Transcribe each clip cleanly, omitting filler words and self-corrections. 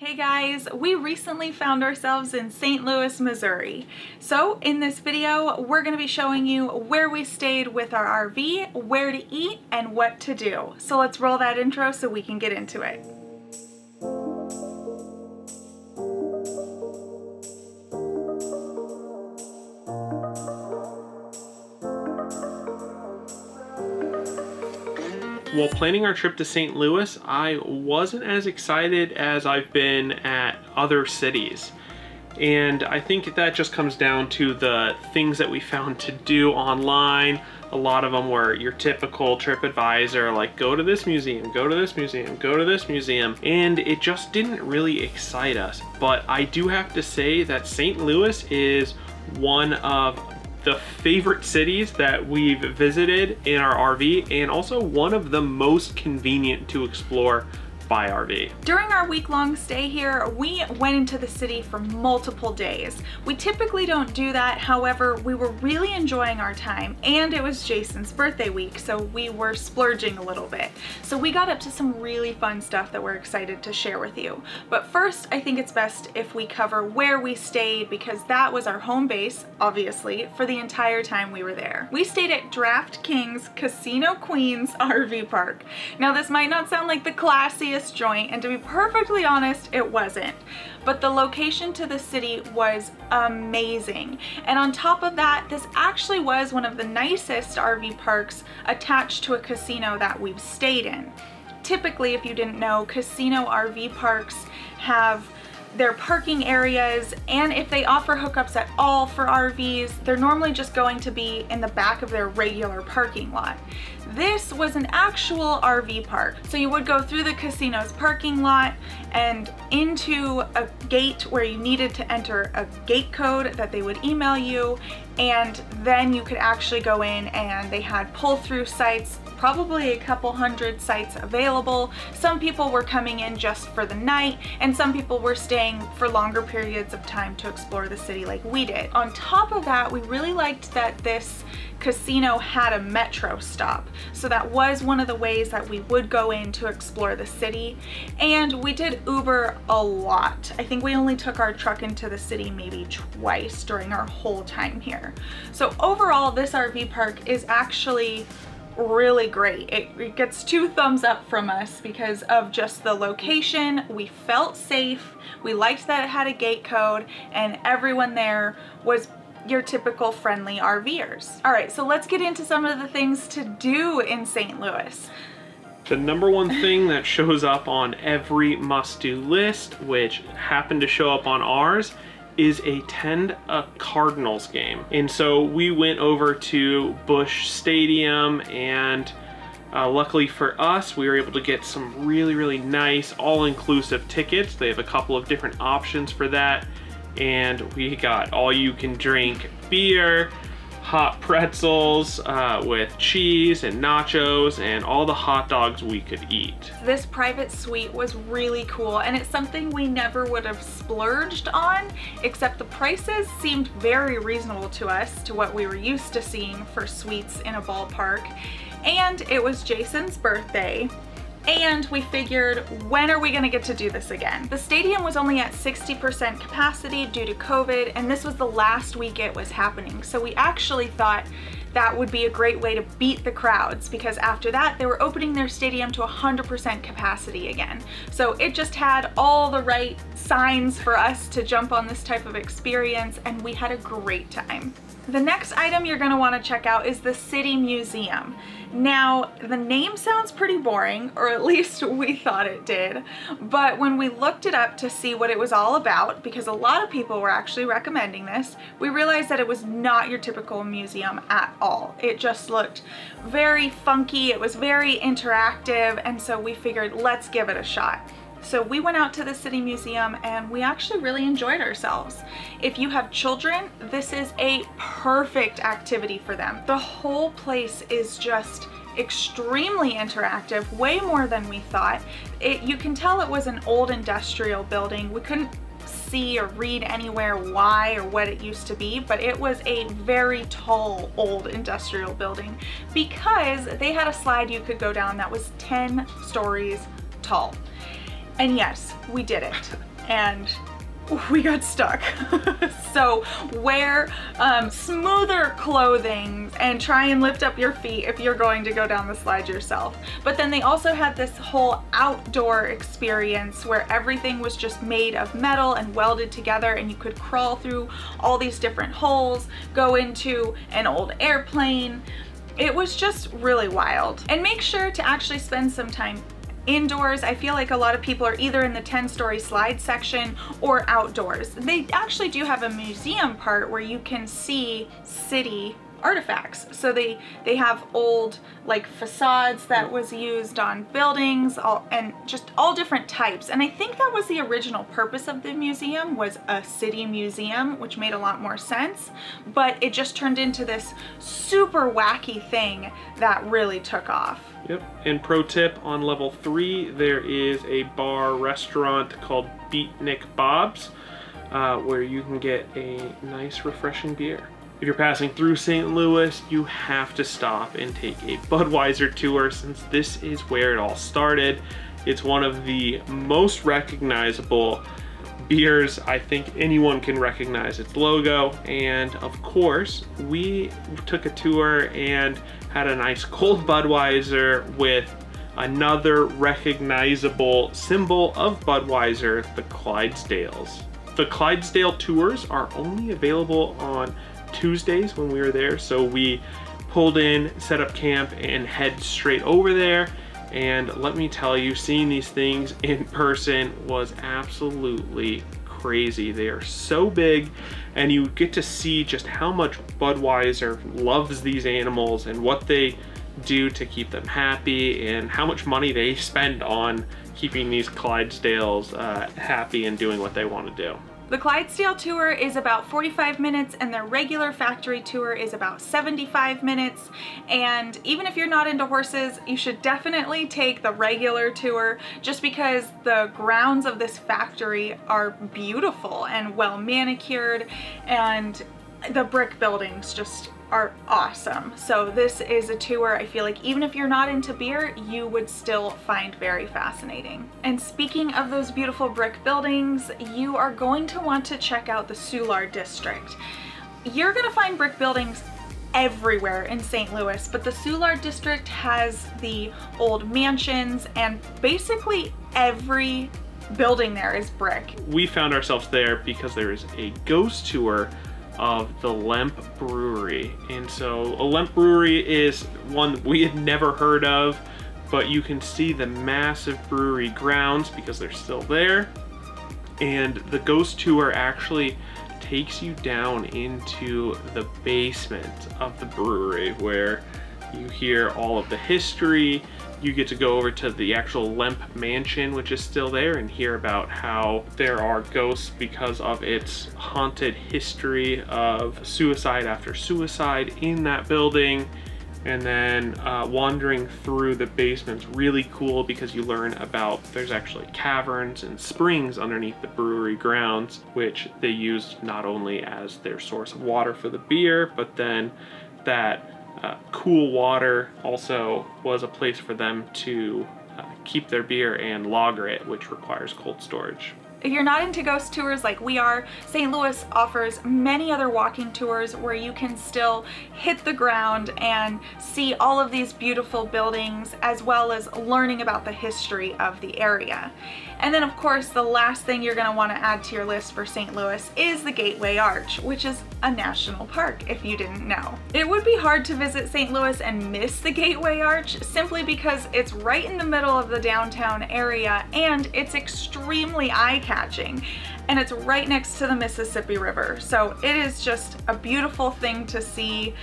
Hey guys, we recently found ourselves in St. Louis, Missouri. So in this video, we're going to be showing you where we stayed with our RV, where to eat, and what to do. So let's roll that intro so we can get into it. While planning our trip to St. Louis, I wasn't as excited as I've been at other cities. And I think that just comes down to the things that we found to do online. A lot of them were your typical TripAdvisor, like go to this museum, go to this museum, go to this museum. And it just didn't really excite us. But I do have to say that St. Louis is one of the favorite cities that we've visited in our RV, and also one of the most convenient to explore by RV. During our week-long stay here, we went into the city for multiple days. We typically don't do that, however, we were really enjoying our time, and it was Jason's birthday week, so we were splurging a little bit. So we got up to some really fun stuff that we're excited to share with you. But first, I think it's best if we cover where we stayed, because that was our home base, obviously, for the entire time we were there. We stayed at DraftKings Casino Queens RV Park. Now, this might not sound like the classiest joint, and to be perfectly honest, it wasn't, but the location to the city was amazing. And on top of that, this actually was one of the nicest RV parks attached to a casino that we've stayed in. Typically, if you didn't know, casino RV parks have their parking areas, and if they offer hookups at all for RVs, they're normally just going to be in the back of their regular parking lot. This was an actual RV park. So you would go through the casino's parking lot and into a gate where you needed to enter a gate code that they would email you, and then you could actually go in, and they had pull-through sites, probably a couple hundred sites available. Some people were coming in just for the night, and some people were staying for longer periods of time to explore the city like we did. On top of that, we really liked that this casino had a metro stop. So that was one of the ways that we would go in to explore the city. And we did Uber a lot. I think we only took our truck into the city maybe twice during our whole time here. So overall, this RV park is actually really great. It gets 2 thumbs up from us because of just the location. We felt safe. We liked that it had a gate code, and everyone there was your typical friendly RVers. All right, so let's get into some of the things to do in St. Louis. The number one thing that shows up on every must-do list, which happened to show up on ours, is attend a Cardinals game. And so we went over to Busch Stadium, and luckily for us, we were able to get some really nice all-inclusive tickets. They have a couple of different options for that, and we got all-you-can-drink beer, hot pretzels with cheese and nachos, and all the hot dogs we could eat. This private suite was really cool, and it's something we never would have splurged on, except the prices seemed very reasonable to us, to what we were used to seeing for suites in a ballpark. And it was Jason's birthday, and we figured, when are we gonna get to do this again? The stadium was only at 60% capacity due to COVID, and this was the last week it was happening. So we actually thought that would be a great way to beat the crowds, because after that, they were opening their stadium to 100% capacity again. So it just had all the right signs for us to jump on this type of experience, and we had a great time. The next item you're going to want to check out is the City Museum. Now, the name sounds pretty boring, or at least we thought it did, but when we looked it up to see what it was all about, because a lot of people were actually recommending this, we realized that it was not your typical museum at all. It just looked very funky, it was very interactive, and so we figured, let's give it a shot. So we went out to the City Museum, and we actually really enjoyed ourselves. If you have children, this is a perfect activity for them. The whole place is just extremely interactive, way more than we thought. You can tell it was an old industrial building. We couldn't see or read anywhere why or what it used to be, but it was a very tall old industrial building because they had a slide you could go down that was 10 stories tall. And yes, we did it. And we got stuck. So wear smoother clothing and try and lift up your feet if you're going to go down the slide yourself. But then they also had this whole outdoor experience where everything was just made of metal and welded together, and you could crawl through all these different holes, go into an old airplane. It was just really wild. And make sure to actually spend some time indoors. I feel like a lot of people are either in the 10-story slide section or outdoors. They actually do have a museum part where you can see city artifacts. So they have old like facades that was used on buildings, and just all different types. And I think that was the original purpose of the museum, was a city museum, which made a lot more sense, but it just turned into this super wacky thing that really took off. Yep, and pro tip, on level 3 there is a bar restaurant called Beatnik Bob's, where you can get a nice refreshing beer. If you're passing through St. Louis, you have to stop and take a Budweiser Tour, since this is where it all started. It's one of the most recognizable beers. I think anyone can recognize its logo. And of course, we took a tour and had a nice cold Budweiser with another recognizable symbol of Budweiser, the Clydesdales. The Clydesdale tours are only available on Tuesdays when we were there, so we pulled in, set up camp, and head straight over there. And let me tell you, seeing these things in person was absolutely crazy. They are so big, and you get to see just how much Budweiser loves these animals and what they do to keep them happy, and how much money they spend on keeping these Clydesdales happy and doing what they want to do. The Clydesdale tour is about 45 minutes and their regular factory tour is about 75 minutes. And even if you're not into horses, you should definitely take the regular tour, just because the grounds of this factory are beautiful and well manicured, and the brick buildings just are awesome. So this is a tour I feel like even if you're not into beer, you would still find very fascinating. And speaking of those beautiful brick buildings, you are going to want to check out the Soulard District. You're gonna find brick buildings everywhere in St. Louis, but the Soulard District has the old mansions, and basically every building there is brick. We found ourselves there because there is a ghost tour of the Lemp Brewery. And so a Lemp Brewery is one we had never heard of, but you can see the massive brewery grounds because they're still there. And the ghost tour actually takes you down into the basement of the brewery, where you hear all of the history. You get to go over to the actual Lemp mansion, which is still there, and hear about how there are ghosts because of its haunted history of suicide after suicide in that building. And then wandering through the basement's really cool because you learn about there's actually caverns and springs underneath the brewery grounds, which they used not only as their source of water for the beer, but then that cool water also was a place for them to keep their beer and lager it, which requires cold storage. If you're not into ghost tours like we are, St. Louis offers many other walking tours where you can still hit the ground and see all of these beautiful buildings, as well as learning about the history of the area. And then of course, the last thing you're gonna wanna add to your list for St. Louis is the Gateway Arch, which is a national park if you didn't know. It would be hard to visit St. Louis and miss the Gateway Arch, simply because it's right in the middle of the downtown area and it's extremely eye-catching, and it's right next to the Mississippi River. So it is just a beautiful thing to see.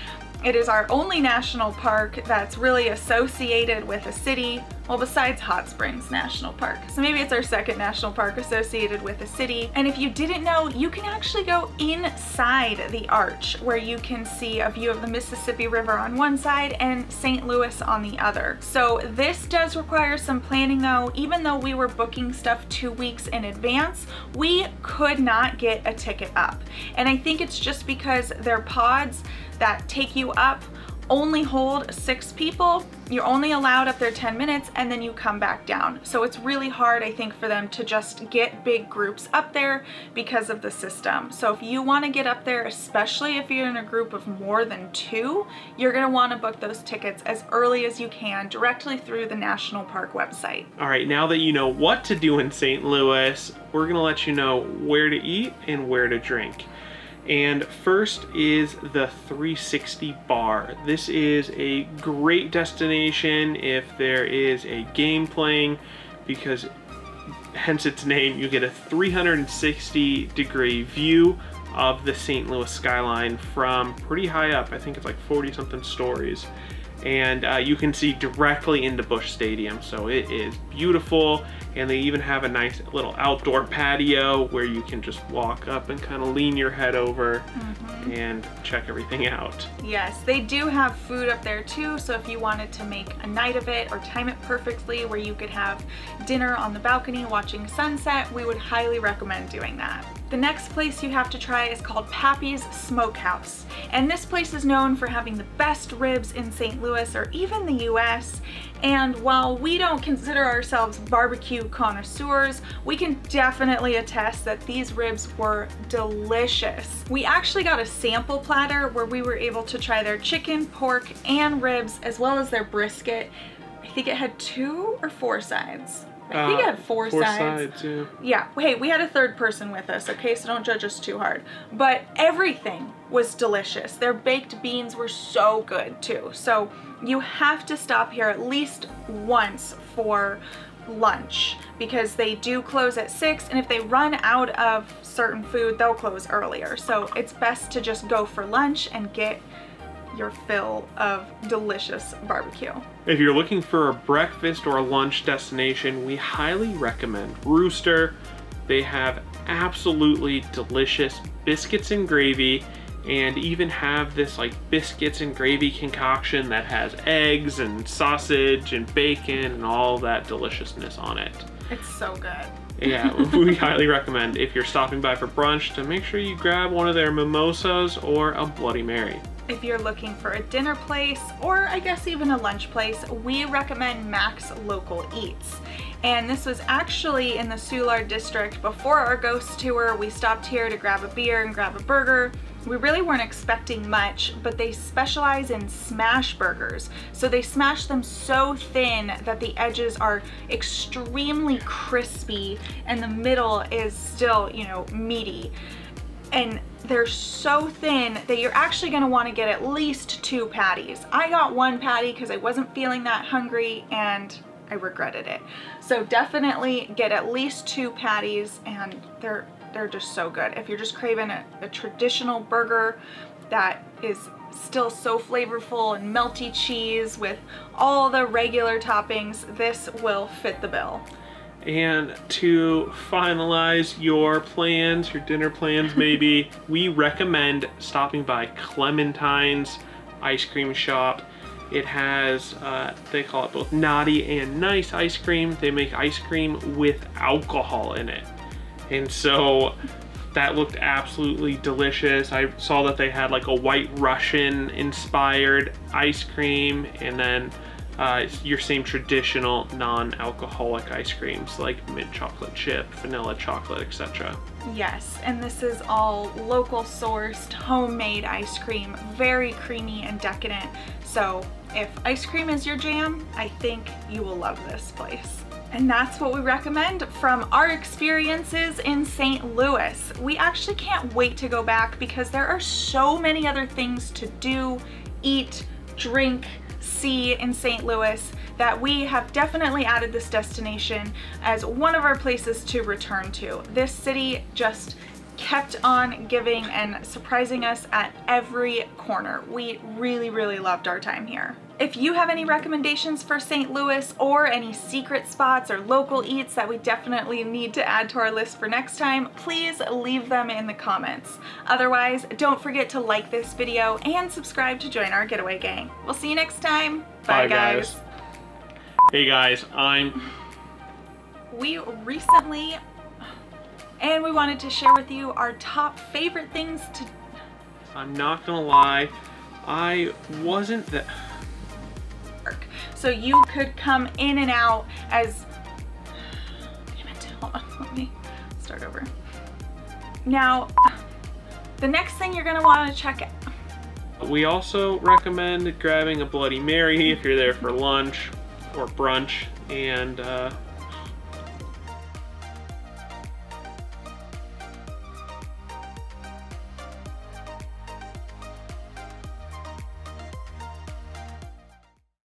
It is our only national park that's really associated with a city, well, besides Hot Springs National Park. So maybe it's our second national park associated with a city. And if you didn't know, you can actually go inside the arch, where you can see a view of the Mississippi River on one side and St. Louis on the other. So this does require some planning though. Even though we were booking stuff 2 weeks in advance, we could not get a ticket up. And I think it's just because their pods that take you up only hold 6 people. You're only allowed up there 10 minutes and then you come back down. So it's really hard, I think, for them to just get big groups up there because of the system. So if you want to get up there, especially if you're in a group of more than 2, you're going to want to book those tickets as early as you can directly through the National Park website. All right, now that you know what to do in St. Louis, we're going to let you know where to eat and where to drink. And first is the 360 Bar. This is a great destination if there is a game playing, because hence its name, you get a 360-degree view of the St. Louis skyline from pretty high up. I think it's like 40 something stories. And you can see directly into Busch Stadium, so it is beautiful. And they even have a nice little outdoor patio where you can just walk up and kind of lean your head over and check everything out. Yes, they do have food up there too, so if you wanted to make a night of it or time it perfectly where you could have dinner on the balcony watching sunset, we would highly recommend doing that. The next place you have to try is called Appys Smokehouse. And this place is known for having the best ribs in St. Louis or even the US. And while we don't consider ourselves barbecue connoisseurs, we can definitely attest that these ribs were delicious. We actually got a sample platter where we were able to try their chicken, pork, and ribs, as well as their brisket. I think it had 2 or 4 sides. I think it had 4 sides. Yeah. Hey, we had a third person with us, okay? So don't judge us too hard. But everything was delicious. Their baked beans were so good too. So you have to stop here at least once for lunch, because they do close at 6, and if they run out of certain food, they'll close earlier. So it's best to just go for lunch and get your fill of delicious barbecue. If you're looking for a breakfast or a lunch destination, we highly recommend Rooster. They have absolutely delicious biscuits and gravy, and even have this like biscuits and gravy concoction that has eggs and sausage and bacon and all that deliciousness on it. It's so good. Yeah, we highly recommend, if you're stopping by for brunch, to make sure you grab one of their mimosas or a Bloody Mary. If you're looking for a dinner place, or I guess even a lunch place, we recommend Max Local Eats. And this was actually in the Soulard District. Before our ghost tour, we stopped here to grab a beer and grab a burger. We really weren't expecting much, but they specialize in smash burgers. So they smash them so thin that the edges are extremely crispy and the middle is still, you know, meaty. And they're so thin that you're actually going to want to get at least 2 patties. I got 1 patty because I wasn't feeling that hungry and I regretted it. So definitely get at least 2 patties, and they're just so good. If you're just craving a traditional burger that is still so flavorful and melty cheese with all the regular toppings, this will fit the bill. And to finalize your plans, your dinner plans maybe, we recommend stopping by Clementines Ice Cream Shop. It has, they call it both naughty and nice ice cream. They make ice cream with alcohol in it. And so that looked absolutely delicious. I saw that they had like a White Russian inspired ice cream, and then your same traditional non-alcoholic ice creams like mint chocolate chip, vanilla chocolate, etc. Yes, and this is all local sourced, homemade ice cream, very creamy and decadent. So if ice cream is your jam, I think you will love this place. And that's what we recommend from our experiences in St. Louis. We actually can't wait to go back because there are so many other things to do, eat, drink, see in St. Louis that we have definitely added this destination as one of our places to return to. This city just kept on giving and surprising us at every corner. We really, really loved our time here. If you have any recommendations for St. Louis or any secret spots or local eats that we definitely need to add to our list for next time, please leave them in the comments. Otherwise, don't forget to like this video and subscribe to join our Getaway gang. We'll see you next time. Bye guys. Hey guys, We recently, and we wanted to share with you our top favorite things to... I'm not gonna lie, I wasn't that... So you could come in and out as... Damn it, hold on, let me start over. Now, the next thing you're gonna wanna check out. We also recommend grabbing a Bloody Mary if you're there for lunch or brunch, and